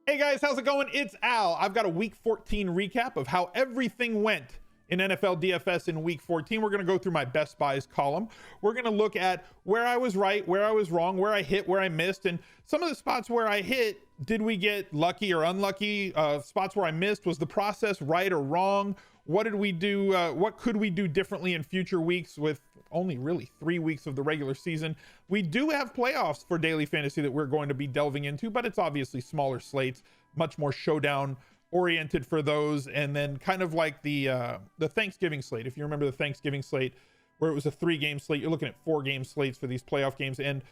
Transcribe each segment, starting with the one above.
Hey guys, how's it going? It's Al. I've got a week 14 recap of how everything went in NFL DFS in week 14. We're going to go through my best buys column. We're going to look at where I was right, where I was wrong, where I hit, where I missed, and some of the spots where I hit, did we get lucky or unlucky? Spots where I missed, was the process right or wrong? What did we do? What could we do differently in future weeks with only really 3 weeks of the regular season? We do have playoffs for daily fantasy that we're going to be delving into, but it's obviously smaller slates, much more showdown oriented for those. And then kind of like the Thanksgiving slate. If you remember the Thanksgiving slate where it was a 3-game slate, you're looking at 4-game slates for these playoff games. And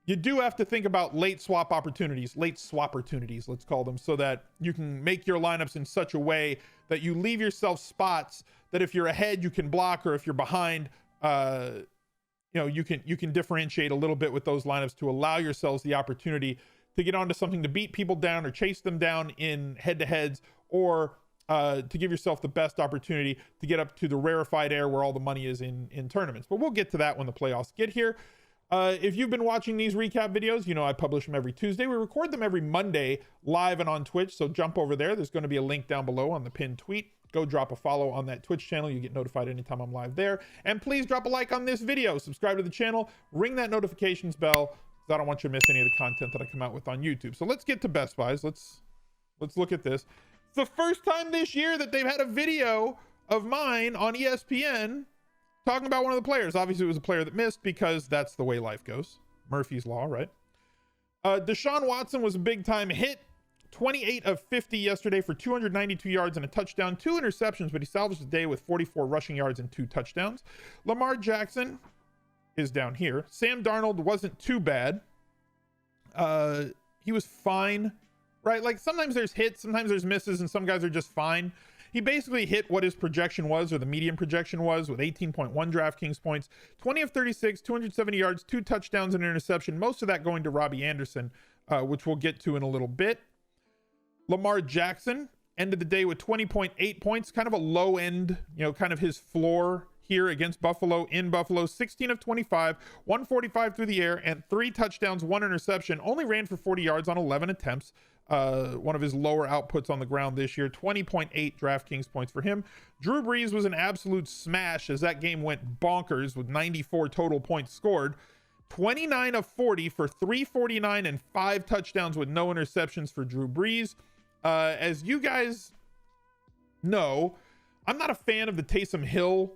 you do have to think about late swap opportunities, let's call them, so that you can make your lineups in such a way that you leave yourself spots that if you're ahead, you can block, or if you're behind, you can differentiate a little bit with those lineups to allow yourselves the opportunity to get onto something to beat people down or chase them down in head-to-heads, or to give yourself the best opportunity to get up to the rarefied air where all the money is in tournaments. But we'll get to that when the playoffs get here. If you've been watching these recap videos, you know I publish them every Tuesday. We record them every Monday live and on Twitch, so jump over there. There's going to be a link down below on the pinned tweet. Go drop a follow on that Twitch channel. You get notified anytime I'm live there. And please drop a like on this video. Subscribe to the channel. Ring that notifications bell, because I don't want you to miss any of the content that I come out with on YouTube. So let's get to Best Buys. Let's look at this. It's the first time this year that they've had a video of mine on ESPN talking about one of the players. Obviously, it was a player that missed because that's the way life goes. Murphy's Law, right? Deshaun Watson was a big-time hit. 28 of 50 yesterday for 292 yards and a touchdown, 2 interceptions, but he salvaged the day with 44 rushing yards and 2 touchdowns. Lamar Jackson is down here. Sam Darnold wasn't too bad. He was fine, right? Like sometimes there's hits, sometimes there's misses, and some guys are just fine. He basically hit what his projection was, or the median projection was, with 18.1 Draftkings points, 20 of 36, 270 yards, 2 touchdowns and an interception, most of that going to Robbie Anderson, which we'll get to in a little bit. Lamar Jackson ended the day with 20.8 points, kind of a low end, kind of his floor here against Buffalo in Buffalo. 16 of 25, 145 through the air, and 3 touchdowns, 1 interception. Only ran for 40 yards on 11 attempts. One of his lower outputs on the ground this year. 20.8 DraftKings points for him. Drew Brees was an absolute smash as that game went bonkers with 94 total points scored. 29 of 40 for 349 and 5 touchdowns with no interceptions for Drew Brees. As you guys know, I'm not a fan of the Taysom Hill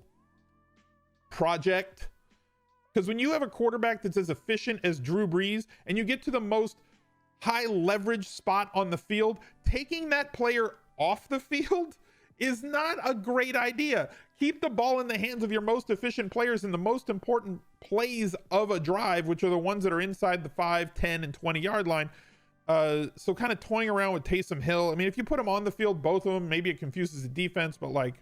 project, because when you have a quarterback that's as efficient as Drew Brees and you get to the most high leverage spot on the field, taking that player off the field is not a great idea. Keep the ball in the hands of your most efficient players in the most important plays of a drive, which are the ones that are inside the 5, 10, and 20 yard line. So kind of toying around with Taysom Hill. I mean, if you put him on the field, both of them, maybe it confuses the defense, but like,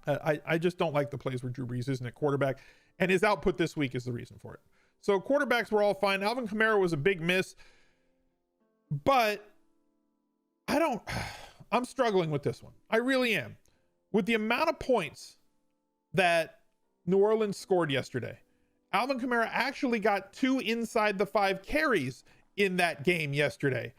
I just don't like the plays where Drew Brees isn't at quarterback, and his output this week is the reason for it. So quarterbacks were all fine. Alvin Kamara was a big miss, but I'm struggling with this one. I really am. With the amount of points that New Orleans scored yesterday, Alvin Kamara actually got 2 inside the 5 carries in that game yesterday.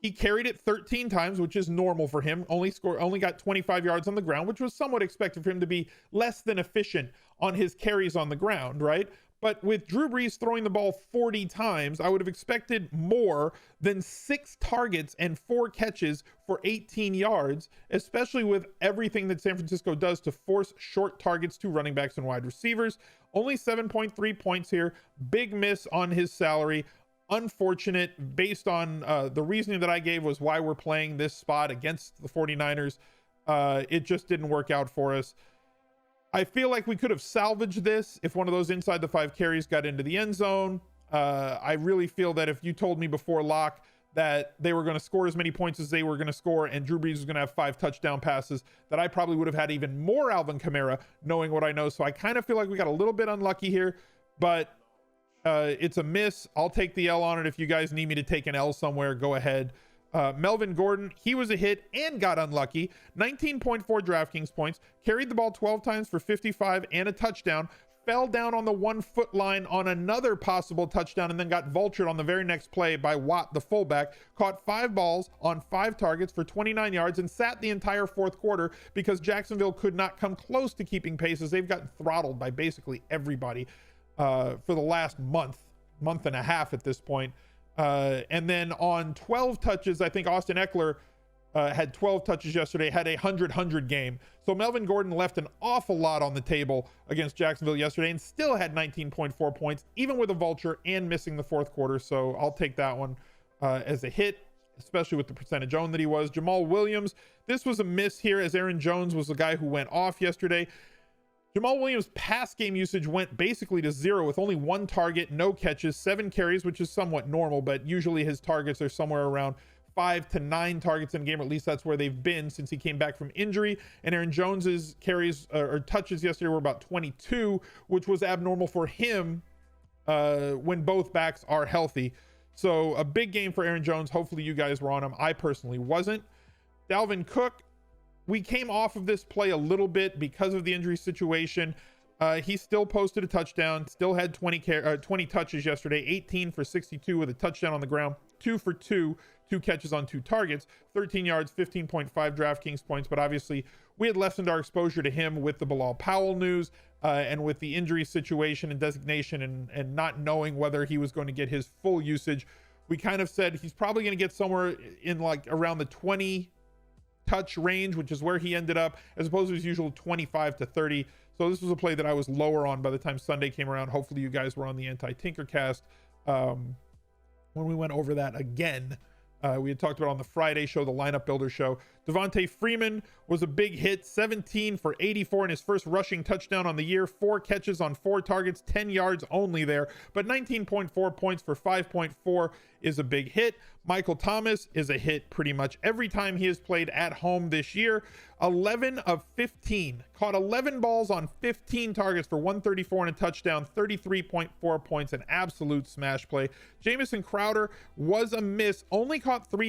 He carried it 13 times, which is normal for him. Only got 25 yards on the ground, which was somewhat expected for him to be less than efficient on his carries on the ground, right? But with Drew Brees throwing the ball 40 times, I would have expected more than 6 targets and 4 catches for 18 yards, especially with everything that San Francisco does to force short targets to running backs and wide receivers. Only 7.3 points here. Big miss on his salary. Unfortunate, based on the reasoning that I gave was why we're playing this spot against the 49ers. It just didn't work out for us. I feel like we could have salvaged this if one of those inside the 5 carries got into the end zone. I really feel that if you told me before lock that they were going to score as many points as they were going to score and Drew Brees was going to have 5 touchdown passes, that I probably would have had even more Alvin Kamara, knowing what I know. So I kind of feel like we got a little bit unlucky here, but it's a miss. I'll take the L on it. If you guys need me to take an L somewhere, go ahead. Melvin Gordon, he was a hit and got unlucky. 19.4 DraftKings points, carried the ball 12 times for 55 and a touchdown, fell down on the 1 foot line on another possible touchdown and then got vultured on the very next play by Watt, the fullback, caught 5 balls on 5 targets for 29 yards and sat the entire fourth quarter because Jacksonville could not come close to keeping pace as they've gotten throttled by basically everybody for the last month and a half at this point. And then on 12 touches, I think Austin Eckler had 12 touches yesterday, had a 100 game. So Melvin Gordon left an awful lot on the table against Jacksonville yesterday and still had 19.4 points, even with a vulture and missing the fourth quarter. So I'll take that one as a hit, especially with the percentage owned that he was. Jamal Williams, this was a miss here as Aaron Jones was the guy who went off yesterday. Jamal Williams' pass game usage went basically to 0 with only 1 target, no catches, 7 carries, which is somewhat normal, but usually his targets are somewhere around 5 to 9 targets in a game, or at least that's where they've been since he came back from injury. And Aaron Jones's carries or touches yesterday were about 22, which was abnormal for him when both backs are healthy. So a big game for Aaron Jones. Hopefully you guys were on him. I personally wasn't. Dalvin Cook, we came off of this play a little bit because of the injury situation. He still posted a touchdown, still had 20 touches yesterday, 18 for 62 with a touchdown on the ground, 2 for 2 catches on 2 targets, 13 yards, 15.5 DraftKings points. But obviously we had lessened our exposure to him with the Bilal Powell news and with the injury situation and designation and not knowing whether he was going to get his full usage. We kind of said he's probably going to get somewhere in like around the 20 touch range, which is where he ended up, as opposed to his usual 25 to 30. So this was a play that I was lower on by the time Sunday came around. Hopefully you guys were on the anti-Tinkercast when we went over that again. We had talked about on the Friday show, the lineup builder show. Devontae Freeman was a big hit, 17 for 84 in his first rushing touchdown on the year, 4 catches on 4 targets, 10 yards only there, but 19.4 points for 5.4 is a big hit. Michael Thomas is a hit pretty much every time he has played at home this year. 11 of 15, caught 11 balls on 15 targets for 134 and a touchdown, 33.4 points, an absolute smash play. Jamison Crowder was a miss, only caught 3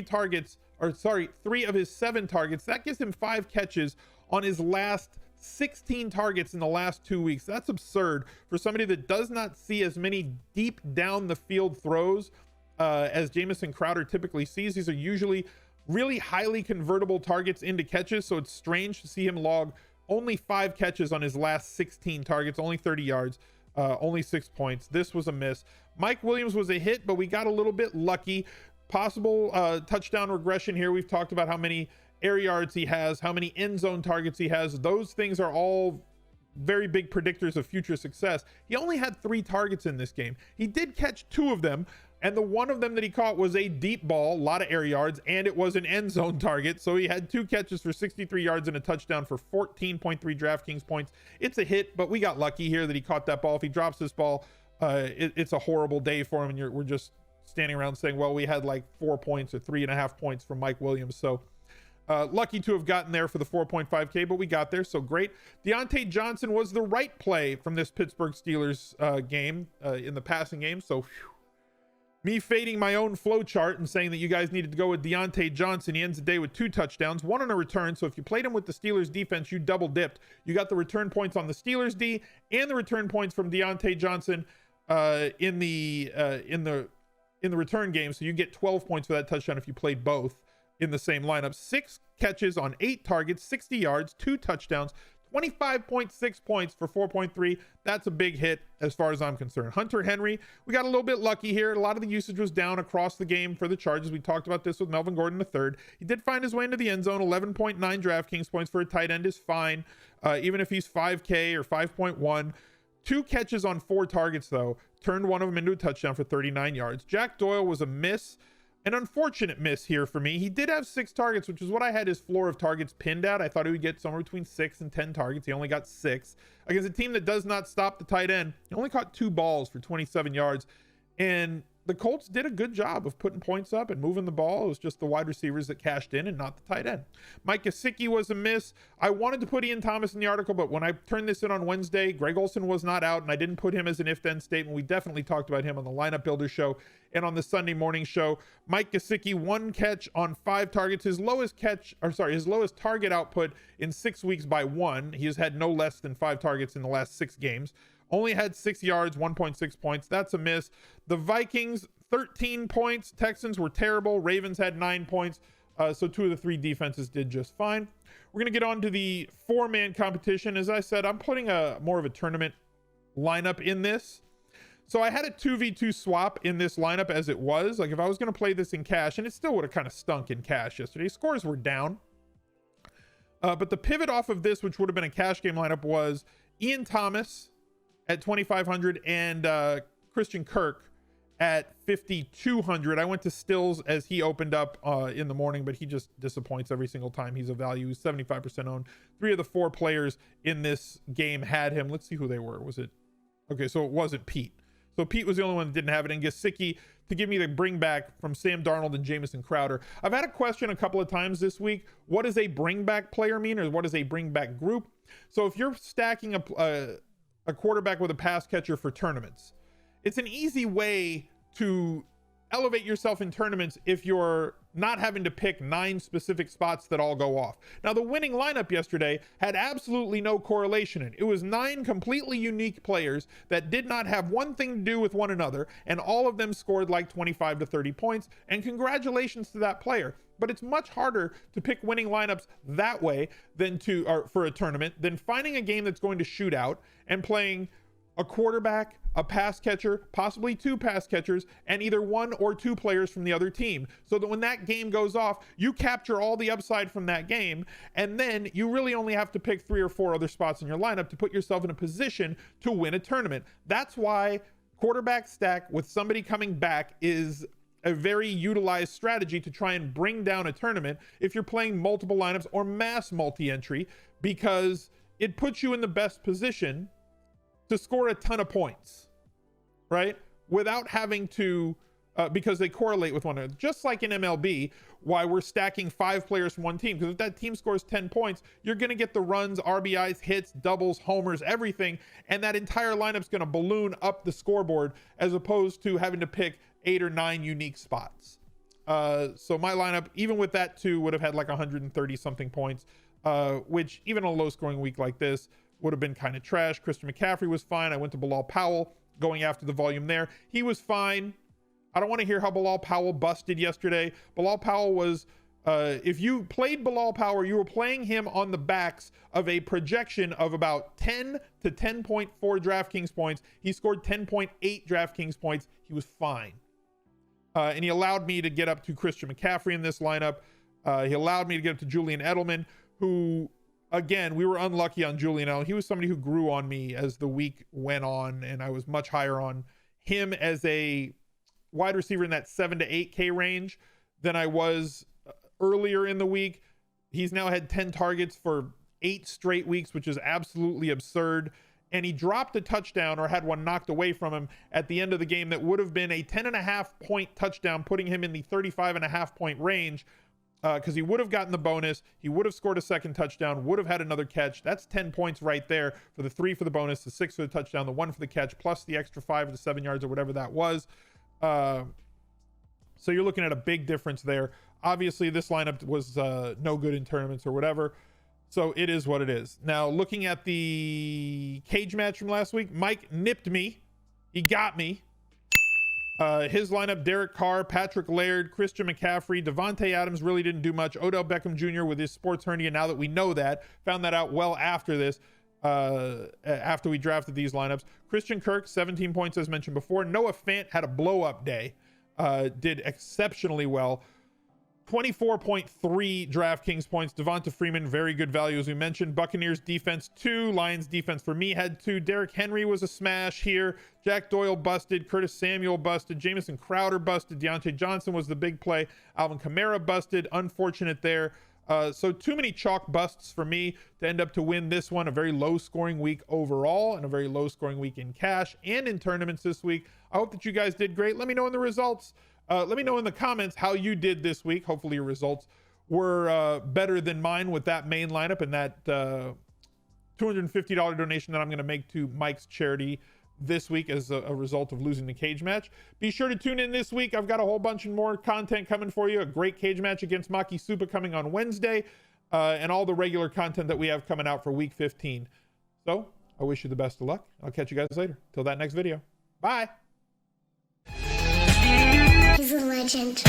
of his 7 targets. That gives him 5 catches on his last 16 targets in the last 2 weeks. That's absurd for somebody that does not see as many deep down the field throws as Jamison Crowder typically sees. These are usually really highly convertible targets into catches, so it's strange to see him log only 5 catches on his last 16 targets, only 30 yards, only 6 points. This was a miss. Mike Williams was a hit, but we got a little bit lucky. Possible touchdown regression here. We've talked about how many air yards he has, how many end zone targets he has. Those things are all very big predictors of future success. He only had 3 targets in this game. He did catch 2 of them, and the one of them that he caught was a deep ball, a lot of air yards, and it was an end zone target. So he had 2 catches for 63 yards and a touchdown for 14.3 DraftKings points. It's a hit, but we got lucky here that he caught that ball. If he drops this ball, it's a horrible day for him, and we're just standing around saying, well, we had like 4 points or 3.5 points from Mike Williams. So lucky to have gotten there for the 4.5K, but we got there, so great. Deontay Johnson was the right play from this Pittsburgh Steelers game in the passing game. So me fading my own flow chart and saying that you guys needed to go with Deontay Johnson. He ends the day with 2 touchdowns, 1 on a return. So if you played him with the Steelers defense, you double dipped. You got the return points on the Steelers D and the return points from Deontay Johnson in the return game. So you get 12 points for that touchdown if you played both in the same lineup. 6 catches on 8 targets, 60 yards, 2 touchdowns, 25.6 points for 4.3. That's a big hit as far as I'm concerned. Hunter Henry, we got a little bit lucky here. A lot of the usage was down across the game for the Chargers. We talked about this with Melvin Gordon III. He did find his way into the end zone. 11.9 DraftKings points for a tight end is fine, even if he's 5K or 5.1. 2 catches on 4 targets, though. Turned one of them into a touchdown for 39 yards. Jack Doyle was a miss. An unfortunate miss here for me. He did have 6 targets, which is what I had his floor of targets pinned at. I thought he would get somewhere between 6 and 10 targets. He only got 6. Against a team that does not stop the tight end, he only caught 2 balls for 27 yards. And the Colts did a good job of putting points up and moving the ball. It was just the wide receivers that cashed in and not the tight end. Mike Gesicki was a miss. I wanted to put Ian Thomas in the article, but when I turned this in on Wednesday, Greg Olsen was not out, and I didn't put him as an if-then statement. We definitely talked about him on the Lineup Builder show and on the Sunday morning show. Mike Gesicki, 1 catch on 5 targets. His lowest target output in 6 weeks by 1. He has had no less than 5 targets in the last 6 games. Only had 6 yards, 1.6 points. That's a miss. The Vikings, 13 points. Texans were terrible. Ravens had 9 points. So 2 of the 3 defenses did just fine. We're going to get on to the 4-man competition. As I said, I'm putting more of a tournament lineup in this. So I had a 2v2 swap in this lineup as it was. Like if I was going to play this in cash, and it still would have kind of stunk in cash yesterday. Scores were down. But the pivot off of this, which would have been a cash game lineup, was Ian Thomas at 2,500 and Christian Kirk at 5,200. I went to Stills as he opened up in the morning, but he just disappoints every single time. He's a value. He's 75% owned. 3 of the 4 players in this game had him. Let's see who they were. Was it? Okay, so it wasn't Pete. So Pete was the only one that didn't have it, and Gesicki to give me the bring back from Sam Darnold and Jamison Crowder. I've had a question a couple of times this week. What does a bring back player mean, or what does a bring back group? So if you're stacking a quarterback with a pass catcher for tournaments, it's an easy way to elevate yourself in tournaments if you're not having to pick 9 specific spots that all go off. Now, the winning lineup yesterday had absolutely no correlation in it. It was 9 completely unique players that did not have one thing to do with one another, and all of them scored like 25 to 30 points, and congratulations to that player. But it's much harder to pick winning lineups that way than for a tournament than finding a game that's going to shoot out and playing a quarterback, a pass catcher, possibly 2 pass catchers, and either 1 or 2 players from the other team, so that when that game goes off, you capture all the upside from that game, and then you really only have to pick 3 or 4 other spots in your lineup to put yourself in a position to win a tournament. That's why quarterback stack with somebody coming back is a very utilized strategy to try and bring down a tournament if you're playing multiple lineups or mass multi-entry, because it puts you in the best position to score a ton of points, right? Without having to, because they correlate with one another. Just like in MLB, why we're stacking 5 players from one team. Because if that team scores 10 points, you're going to get the runs, RBIs, hits, doubles, homers, everything. And that entire lineup's going to balloon up the scoreboard as opposed to having to pick 8 or 9 unique spots. So my lineup, even with that too, would have had like 130 something points, which even on a low scoring week like this would have been kind of trash. Christian McCaffrey was fine. I went to Bilal Powell going after the volume there. He was fine. I don't want to hear how Bilal Powell busted yesterday. Bilal Powell was, if you played Bilal Powell, you were playing him on the backs of a projection of about 10 to 10.4 DraftKings points. He scored 10.8 DraftKings points. He was fine. And he allowed me to get up to Christian McCaffrey in this lineup. He allowed me to get up to Julian Edelman, who, again, we were unlucky on Julian Edelman. He was somebody who grew on me as the week went on, and I was much higher on him as a wide receiver in that 7 to 8K range than I was earlier in the week. He's now had 10 targets for 8 straight weeks, which is absolutely absurd. And he dropped a touchdown, or had one knocked away from him at the end of the game that would have been a 10.5 point touchdown, putting him in the 35.5 point range, because he would have gotten the bonus. He would have scored a second touchdown, would have had another catch. That's 10 points right there for the 3 for the bonus, the 6 for the touchdown, the 1 for the catch, plus the extra 5 or the 7 yards or whatever that was. So you're looking at a big difference there. Obviously, this lineup was no good in tournaments or whatever. So it is what it is. Now, looking at the cage match from last week, Mike nipped me. He got me. His lineup: Derek Carr, Patrick Laird, Christian McCaffrey, Devontae Adams really didn't do much. Odell Beckham Jr. with his sports hernia, now that we know that. Found that out well after this, after we drafted these lineups. Christian Kirk, 17 points as mentioned before. Noah Fant had a blow-up day. Did exceptionally well. 24.3 DraftKings points. Devonta Freeman, very good value as we mentioned. Buccaneers defense 2, Lions defense for me had 2. Derrick Henry was a smash here. Jack Doyle busted. Curtis Samuel busted. Jamison Crowder busted. Deontay Johnson was the big play. Alvin Kamara busted. Unfortunate there. So too many chalk busts for me to end up to win this one. A very low scoring week overall, and a very low scoring week in cash and in tournaments this week. I hope that you guys did great. Let me know in the results. Let me know in the comments how you did this week. Hopefully your results were better than mine with that main lineup and that $250 donation that I'm going to make to Mike's charity this week as a result of losing the cage match. Be sure to tune in this week. I've got a whole bunch of more content coming for you. A great cage match against Maki Supa coming on Wednesday, and all the regular content that we have coming out for week 15. So I wish you the best of luck. I'll catch you guys later. Till that next video. Bye. He's a legend.